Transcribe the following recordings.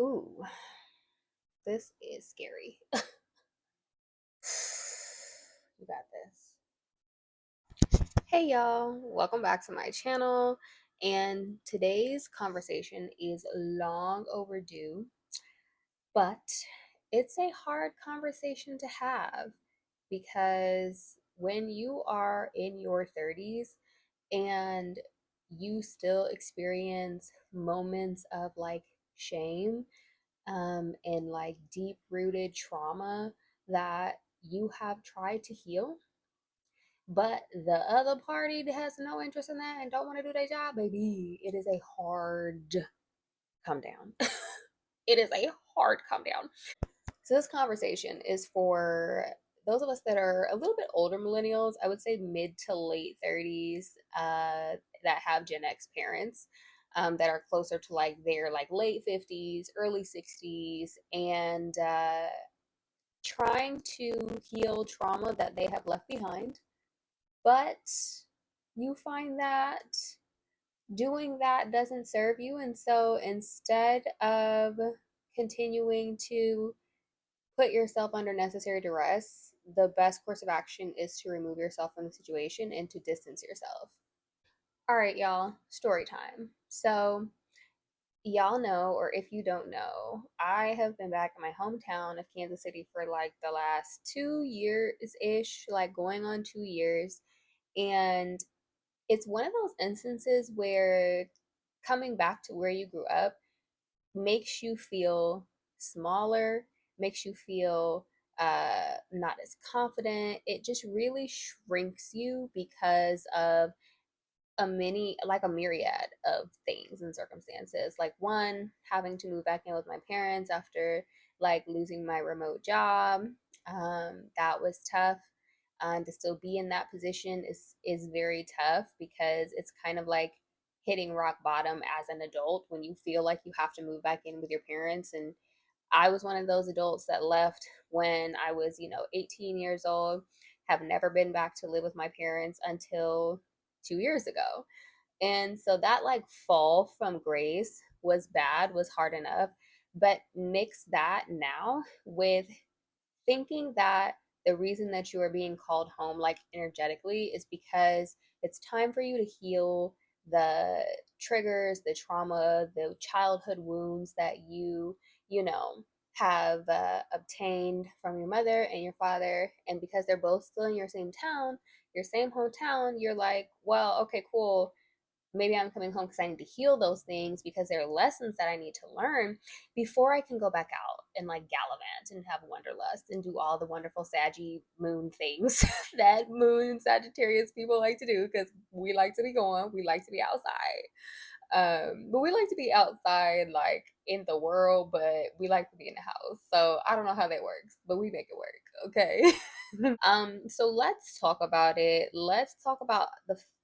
Ooh, this is scary. You got this. Hey y'all, welcome back to my channel. And today's conversation is long overdue, but it's a hard conversation to have because when you are in your 30s and you still experience moments of like shame and like deep rooted trauma that you have tried to heal, but the other party that has no interest in that and don't want to do their job, baby, it is a hard come down. It is a hard come down. So this conversation is for those of us that are a little bit older millennials, I would say mid to late 30s, that have Gen X parents. That are closer to like their like late 50s, early 60s, and trying to heal trauma that they have left behind. But you find that doing that doesn't serve you. And so instead of continuing to put yourself under necessary duress, the best course of action is to remove yourself from the situation and to distance yourself. All right, y'all, story time. So, y'all know, or if you don't know, I have been back in my hometown of Kansas City for like the last 2 years ish, like going on 2 years. And it's one of those instances where coming back to where you grew up makes you feel smaller, makes you feel not as confident. It just really shrinks you because of a myriad of things and circumstances. Like, one, having to move back in with my parents after like losing my remote job. That was tough. And to still be in that position is very tough because it's kind of like hitting rock bottom as an adult when you feel like you have to move back in with your parents. And I was one of those adults that left when I was, 18 years old, have never been back to live with my parents until 2 years ago. And so that like fall from grace was bad, was hard enough. But mix that now with thinking that the reason that you are being called home, like energetically, is because it's time for you to heal the triggers, the trauma, the childhood wounds that you know, have obtained from your mother and your father. And because they're both still in your same town, your same hometown, you're like, well, okay, cool, maybe I'm coming home because I need to heal those things because there are lessons that I need to learn before I can go back out and like gallivant and have wanderlust and do all the wonderful Saggy moon things that moon and Sagittarius people like to do because we like to be going, we like to be outside. But we like to be outside like in the world, but we like to be in the house. So I don't know how that works, but we make it work. Okay. So let's talk about it. Let's talk about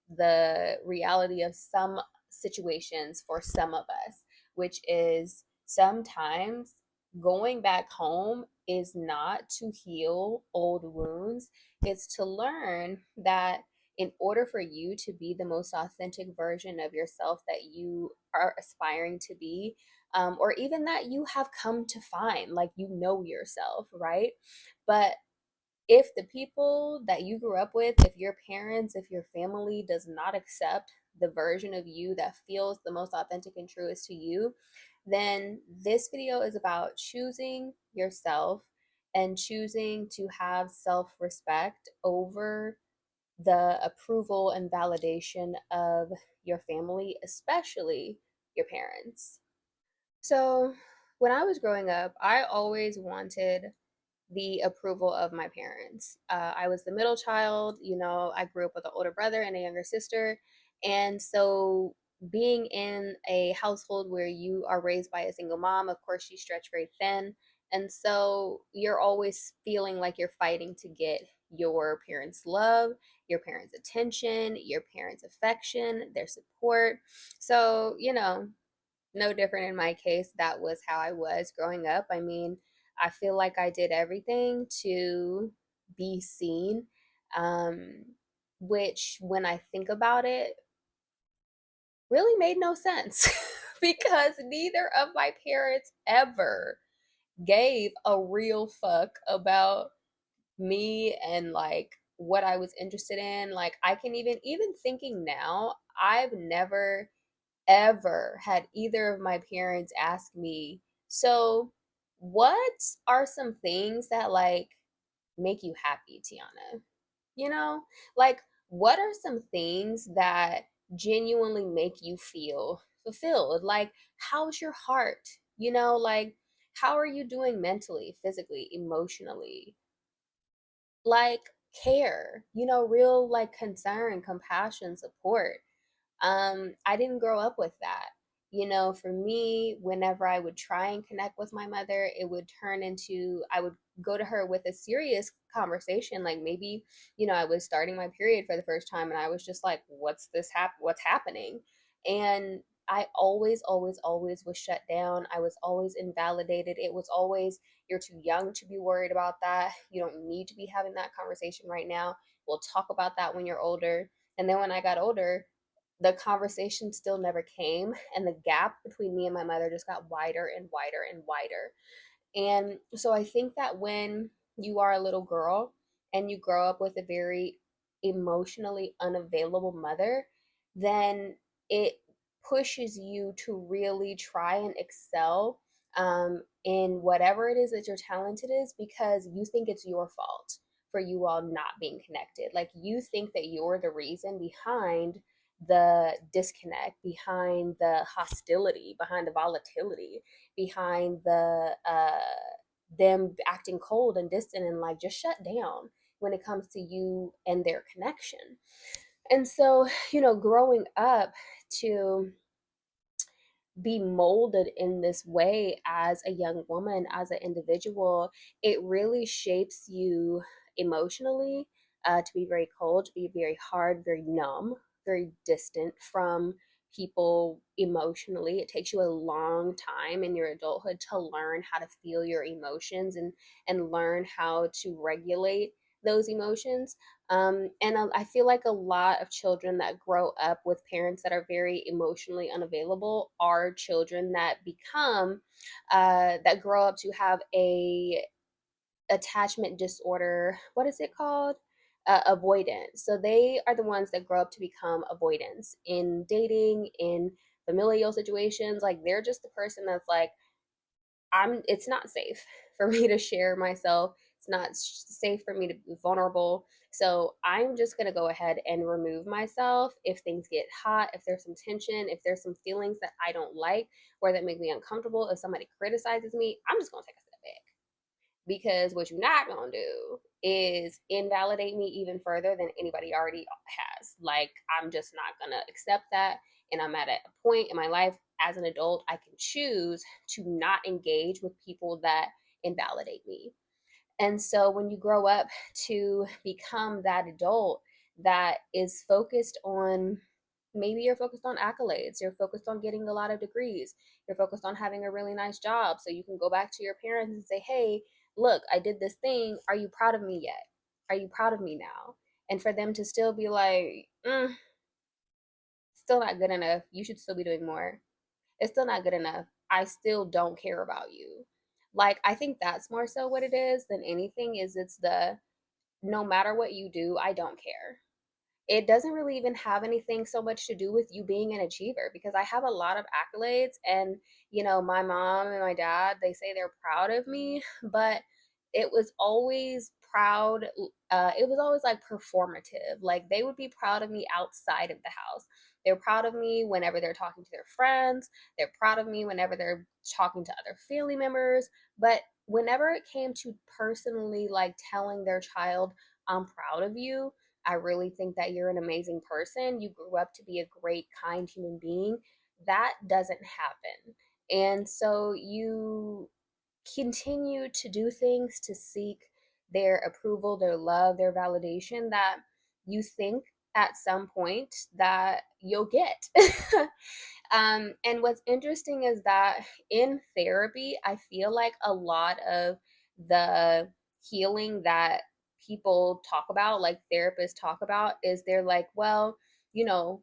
the reality of some situations for some of us, which is sometimes going back home is not to heal old wounds. It's to learn that in order for you to be the most authentic version of yourself that you are aspiring to be, or even that you have come to find, like you know yourself, right? But if the people that you grew up with, if your parents, if your family does not accept the version of you that feels the most authentic and truest to you, then this video is about choosing yourself and choosing to have self respect over the approval and validation of your family, especially your parents. So, when I was growing up, I always wanted the approval of my parents. I was the middle child. I grew up with an older brother and a younger sister. And so, being in a household where you are raised by a single mom, of course, you stretch very thin. And so, you're always feeling like you're fighting to get your parents' love, your parents' attention, your parents' affection, their support. So, no different in my case. That was how I was growing up. I mean, I feel like I did everything to be seen, um, which, when I think about it, really made no sense because neither of my parents ever gave a real fuck about me and like what I was interested in. Like I can even thinking now, I've never ever had either of my parents ask me, "So, what are some things that like make you happy, Tiana?" You know? Like what are some things that genuinely make you feel fulfilled? Like how's your heart? Like how are you doing mentally, physically, emotionally? Like care, real like concern, compassion, support. I didn't grow up with that. For me, whenever I would try and connect with my mother, it would turn into I would go to her with a serious conversation. Like maybe, I was starting my period for the first time and I was just like, what's happening? And I always, always, always was shut down. I was always invalidated. It was always, you're too young to be worried about that. You don't need to be having that conversation right now. We'll talk about that when you're older. And then when I got older, the conversation still never came, and the gap between me and my mother just got wider and wider and wider. And so I think that when you are a little girl and you grow up with a very emotionally unavailable mother, then it pushes you to really try and excel in whatever it is that your talented is, because you think it's your fault for you all not being connected. Like you think that you're the reason behind the disconnect, behind the hostility, behind the volatility, behind them acting cold and distant and like just shut down when it comes to you and their connection. And so, growing up to be molded in this way as a young woman, as an individual, it really shapes you emotionally, to be very cold, to be very hard, very numb, very distant from people emotionally. It takes you a long time in your adulthood to learn how to feel your emotions and learn how to regulate those emotions. And I feel like a lot of children that grow up with parents that are very emotionally unavailable are children that that grow up to have a attachment disorder. What is it called? Avoidant. So they are the ones that grow up to become avoidants in dating, in familial situations. Like they're just the person that's like, it's not safe for me to share myself. It's not safe for me to be vulnerable. So I'm just going to go ahead and remove myself if things get hot, if there's some tension, if there's some feelings that I don't like or that make me uncomfortable. If somebody criticizes me, I'm just going to take a step back, because what you're not going to do is invalidate me even further than anybody already has. Like, I'm just not going to accept that. And I'm at a point in my life as an adult, I can choose to not engage with people that invalidate me. And so when you grow up to become that adult that is focused on, maybe you're focused on accolades, you're focused on getting a lot of degrees, you're focused on having a really nice job so you can go back to your parents and say, "Hey, look, I did this thing. Are you proud of me yet? Are you proud of me now?" And for them to still be like, "Still not good enough. You should still be doing more. It's still not good enough. I still don't care about you." Like, I think that's more so what it is than anything, is it's the, no matter what you do, I don't care. It doesn't really even have anything so much to do with you being an achiever, because I have a lot of accolades, and my mom and my dad, they say they're proud of me, but it was always proud, it was always like performative. Like they would be proud of me outside of the house. They're proud of me whenever they're talking to their friends. They're proud of me whenever they're talking to other family members. But whenever it came to personally like telling their child, "I'm proud of you, I really think that you're an amazing person. You grew up to be a great, kind human being," that doesn't happen. And so you continue to do things to seek their approval, their love, their validation that you think at some point that you'll get. And what's interesting is that in therapy, I feel like a lot of the healing that people talk about, like therapists talk about, is they're like, well, you know,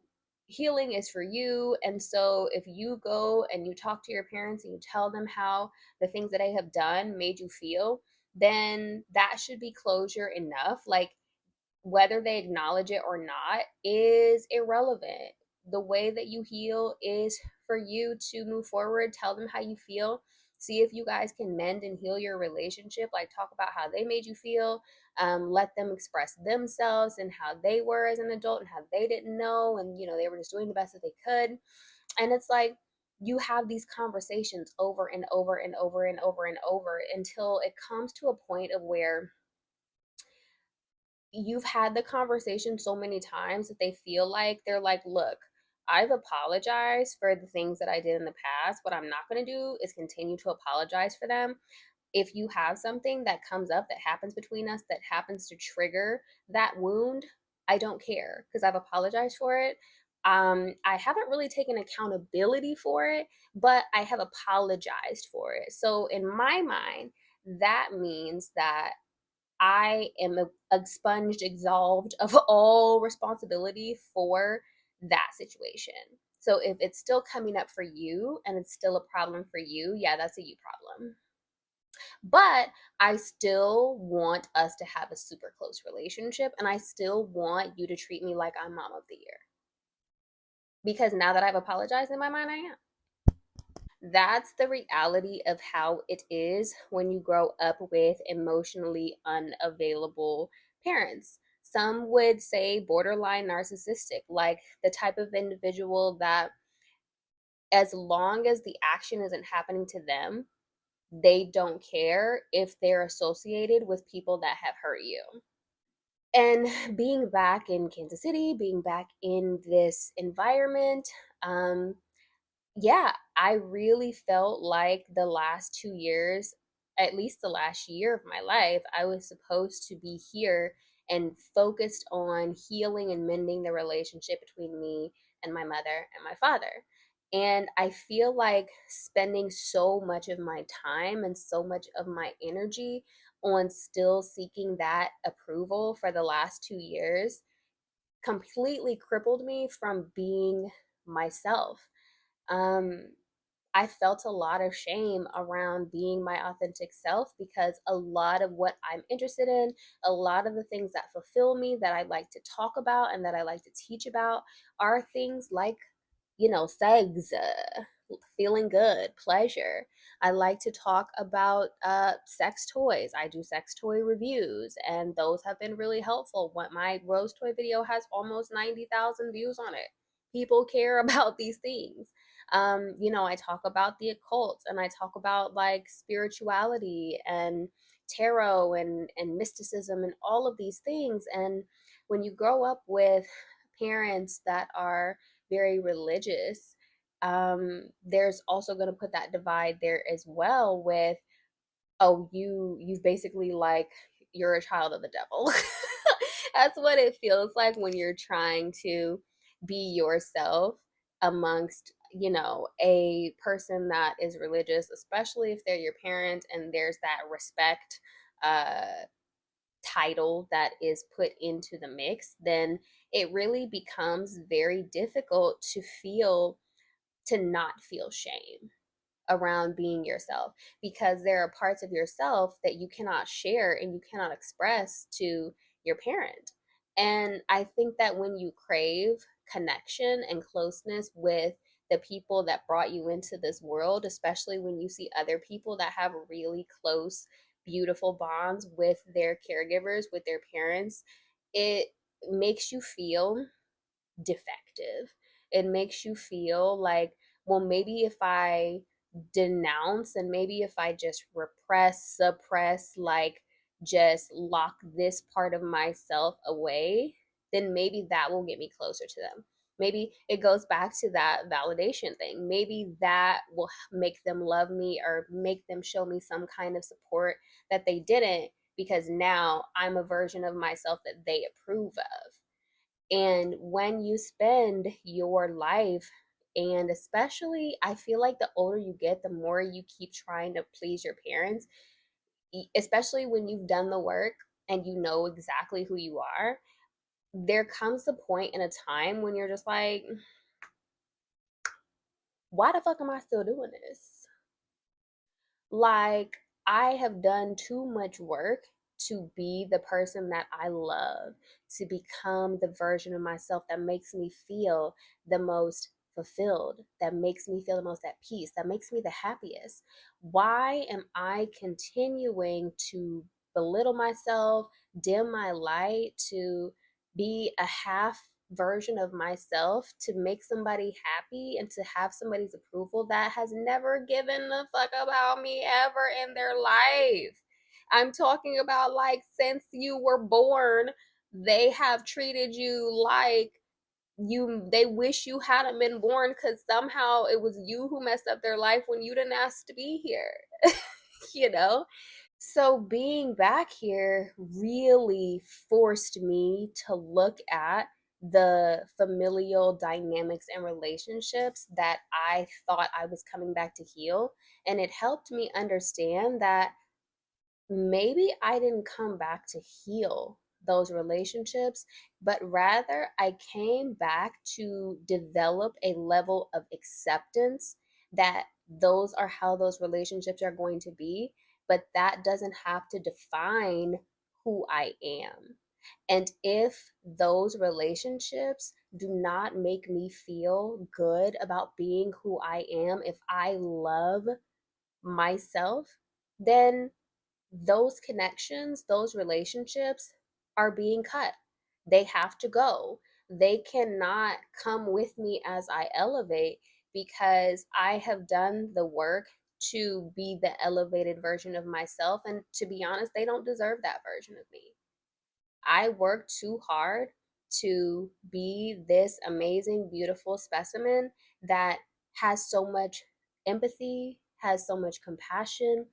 healing is for you. And so if you go and you talk to your parents and you tell them how the things that they have done made you feel, then that should be closure enough. Like, whether they acknowledge it or not is irrelevant. The way that you heal is for you to move forward, tell them how you feel, see if you guys can mend and heal your relationship. Like, talk about how they made you feel, let them express themselves and how they were as an adult and how they didn't know. And, they were just doing the best that they could. And it's like, you have these conversations over and over and over and over and over until it comes to a point of where you've had the conversation so many times that they feel like they're like, look, I've apologized for the things that I did in the past. What I'm not going to do is continue to apologize for them. If you have something that comes up that happens between us that happens to trigger that wound, I don't care because I've apologized for it. I haven't really taken accountability for it, but I have apologized for it. So in my mind, that means that I am expunged, absolved of all responsibility for that situation. So if it's still coming up for you and it's still a problem for you, yeah, that's a you problem. But I still want us to have a super close relationship, and I still want you to treat me like I'm mom of the year. Because now that I've apologized, in my mind, I am. That's the reality of how it is when you grow up with emotionally unavailable parents. Some would say borderline narcissistic, like the type of individual that, as long as the action isn't happening to them, they don't care if they're associated with people that have hurt you. And being back in Kansas City, being back in this environment, um, yeah, I really felt like the last 2 years, at least the last year of my life, I was supposed to be here and focused on healing and mending the relationship between me and my mother and my father. And I feel like spending so much of my time and so much of my energy on still seeking that approval for the last 2 years completely crippled me from being myself. um I felt a lot of shame around being my authentic self because a lot of what I'm interested in, a lot of the things that fulfill me, that I like to talk about and that I like to teach about, are things like, sex, feeling good, pleasure. I like to talk about sex toys. I do sex toy reviews, and those have been really helpful. What my rose toy video has almost 90,000 views on it. People care about these things. I talk about the occult, and I talk about like spirituality and tarot and mysticism and all of these things. And when you grow up with parents that are very religious, there's also going to put that divide there as well with, oh, you've basically, like, you're a child of the devil. That's what it feels like when you're trying to be yourself amongst, a person that is religious, especially if they're your parent and there's that respect uh title that is put into the mix. Then it really becomes very difficult to not feel shame around being yourself, because there are parts of yourself that you cannot share and you cannot express to your parent. And I think that when you crave connection and closeness with the people that brought you into this world, especially when you see other people that have really close, beautiful bonds with their caregivers, with their parents, it makes you feel defective. It makes you feel like, well, maybe if I denounce and maybe if I just repress, suppress, like just lock this part of myself away, then maybe that will get me closer to them. Maybe it goes back to that validation thing. Maybe that will make them love me or make them show me some kind of support that they didn't, because now I'm a version of myself that they approve of. And when you spend your life, and especially, I feel like the older you get, the more you keep trying to please your parents, especially when you've done the work and you know exactly who you are, there comes a point in a time when you're just like, why the fuck am I still doing this? Like, I have done too much work to be the person that I love, to become the version of myself that makes me feel the most fulfilled, that makes me feel the most at peace, that makes me the happiest. Why am I continuing to belittle myself, dim my light, to be a half version of myself to make somebody happy and to have somebody's approval that has never given a fuck about me ever in their life? I'm talking about, like, since you were born, they have treated you like they wish you hadn't been born because somehow it was you who messed up their life when you didn't ask to be here. you know? So being back here really forced me to look at the familial dynamics and relationships that I thought I was coming back to heal. And it helped me understand that maybe I didn't come back to heal those relationships, but rather I came back to develop a level of acceptance that those are how those relationships are going to be, but that doesn't have to define who I am. And if those relationships do not make me feel good about being who I am, if I love myself, then those connections, those relationships are being cut. They have to go. They cannot come with me as I elevate because I have done the work to be the elevated version of myself. And to be honest, they don't deserve that version of me. I worked too hard to be this amazing, beautiful specimen that has so much empathy, has so much compassion,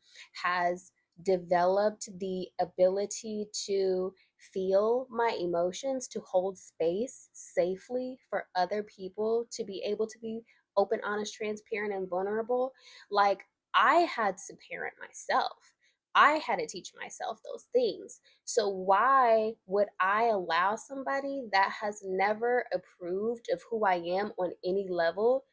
has developed the ability to feel my emotions, to hold space safely for other people, to be able to be open, honest, transparent, and vulnerable. Like, I had to parent myself. I had to teach myself those things. So why would I allow somebody that has never approved of who I am on any level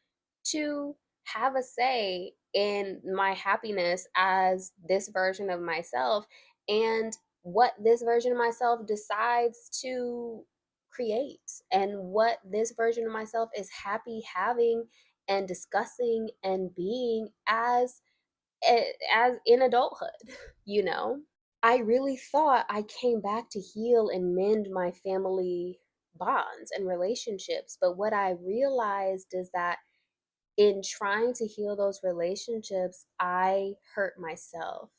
to have a say in my happiness as this version of myself and what this version of myself decides to create and what this version of myself is happy having and discussing and being as in adulthood, you know? I really thought I came back to heal and mend my family bonds and relationships. But what I realized is that in trying to heal those relationships, I hurt myself.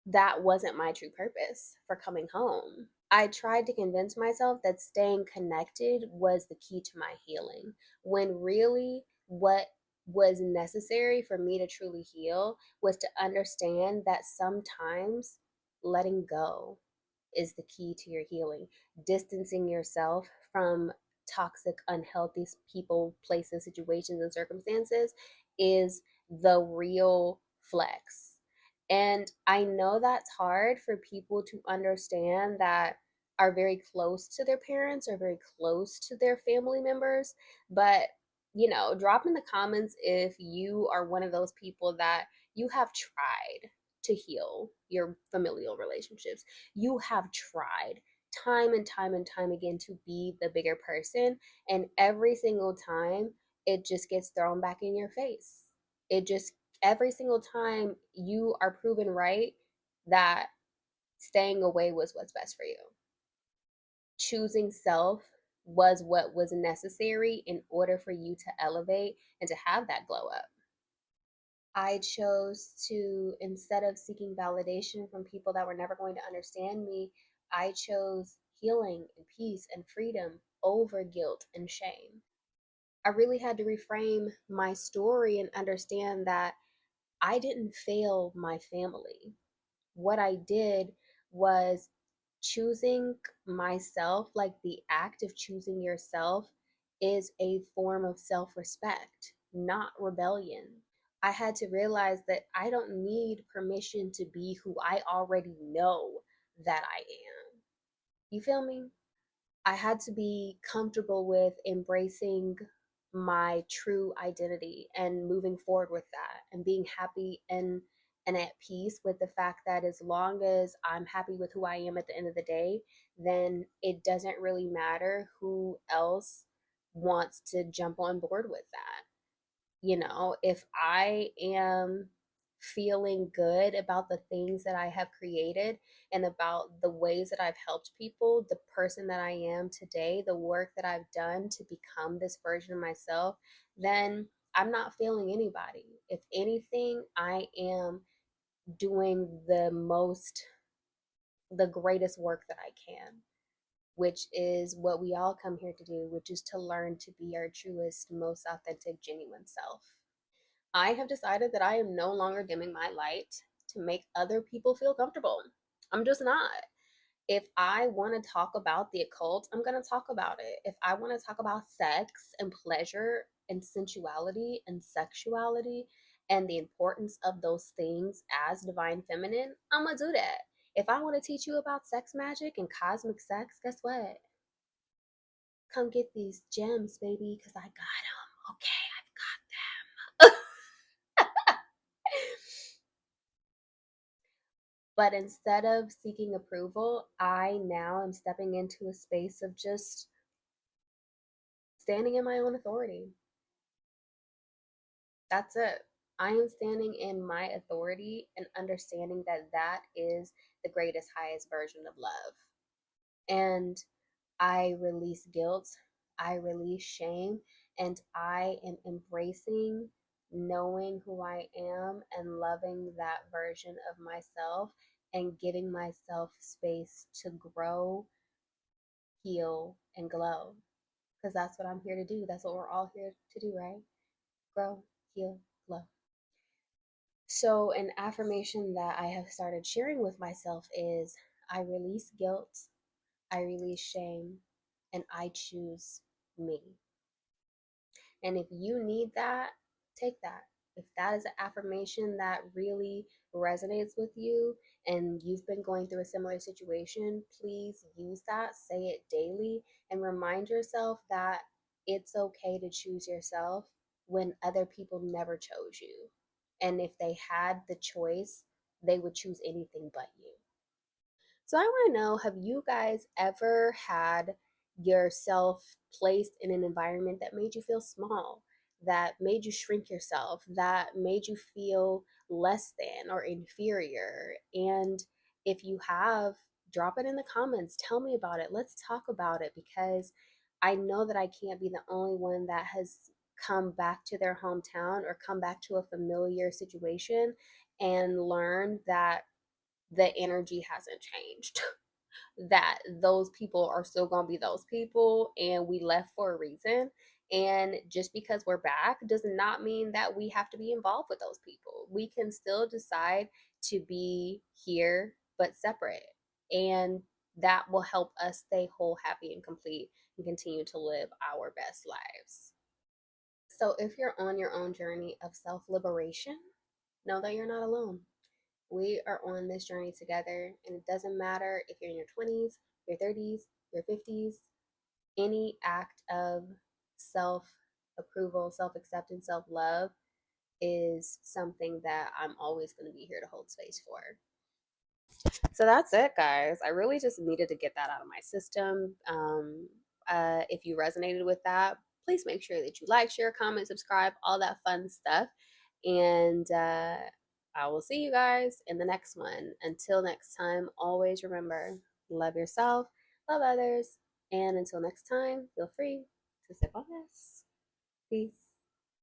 That wasn't my true purpose for coming home. I tried to convince myself that staying connected was the key to my healing, when really what was necessary for me to truly heal was to understand that sometimes letting go is the key to your healing. Distancing yourself from toxic, unhealthy people, places, situations, and circumstances is the real flex. And I know that's hard for people to understand that are very close to their parents or very close to their family members. But, drop in the comments if you are one of those people that you have tried to heal your familial relationships. You have tried time and time and time again to be the bigger person, and every single time it just gets thrown back in your face. It just Every single time you are proven right that staying away was what's best for you. Choosing self was what was necessary in order for you to elevate and to have that glow up. I chose to, instead of seeking validation from people that were never going to understand me, I chose healing and peace and freedom over guilt and shame. I really had to reframe my story and understand that I didn't fail my family. What I did was choosing myself, like the act of choosing yourself, is a form of self respect, not rebellion. I had to realize that I don't need permission to be who I already know that I am. You feel me? I had to be comfortable with embracing my true identity and moving forward with that and being happy and at peace with the fact that as long as I'm happy with who I am at the end of the day, then it doesn't really matter who else wants to jump on board with that. If I am feeling good about the things that I have created and about the ways that I've helped people, the person that I am today, the work that I've done to become this version of myself, then I'm not failing anybody. If anything, I am doing the greatest work that I can, which is what we all come here to do, which is to learn to be our truest, most authentic, genuine self. I have decided that I am no longer dimming my light to make other people feel comfortable. I'm just not. If I want to talk about the occult, I'm going to talk about it. If I want to talk about sex and pleasure and sensuality and sexuality and the importance of those things as divine feminine, I'm going to do that. If I want to teach you about sex magic and cosmic sex, guess what? Come get these gems, baby, because I got them. Okay, I've got them. But instead of seeking approval, I now am stepping into a space of just standing in my own authority. That's it. I am standing in my authority and understanding that that is the greatest, highest version of love. And I release guilt, I release shame, and I am embracing knowing who I am and loving that version of myself and giving myself space to grow, heal, and glow. Because that's what I'm here to do. That's what we're all here to do, right? Grow, heal, glow. So, an affirmation that I have started sharing with myself is I release guilt, I release shame, and I choose me. And if you need that, take that. If that is an affirmation that really resonates with you and you've been going through a similar situation, please use that, say it daily, and remind yourself that it's okay to choose yourself when other people never chose you. And if they had the choice, they would choose anything but you. So I want to know, have you guys ever had yourself placed in an environment that made you feel small, that made you shrink yourself, that made you feel less than or inferior? And if you have, drop it in the comments. Tell me about it. Let's talk about it, because I know that I can't be the only one that has come back to their hometown or come back to a familiar situation and learned that the energy hasn't changed. That those people are still going to be those people and we left for a reason. And just because we're back does not mean that we have to be involved with those people. We can still decide to be here but separate. And that will help us stay whole, happy, and complete and continue to live our best lives. So if you're on your own journey of self liberation, know that you're not alone. We are on this journey together, and it doesn't matter if you're in your 20s, your 30s, your 50s. Any act of self approval, self acceptance, self love is something that I'm always going to be here to hold space for. So that's it, guys. I really just needed to get that out of my system. If you resonated with that, please make sure that you like, share, comment, subscribe, all that fun stuff. And I will see you guys in the next one. Until next time, always remember, love yourself, love others, and until next time, feel free to sip on this. Peace.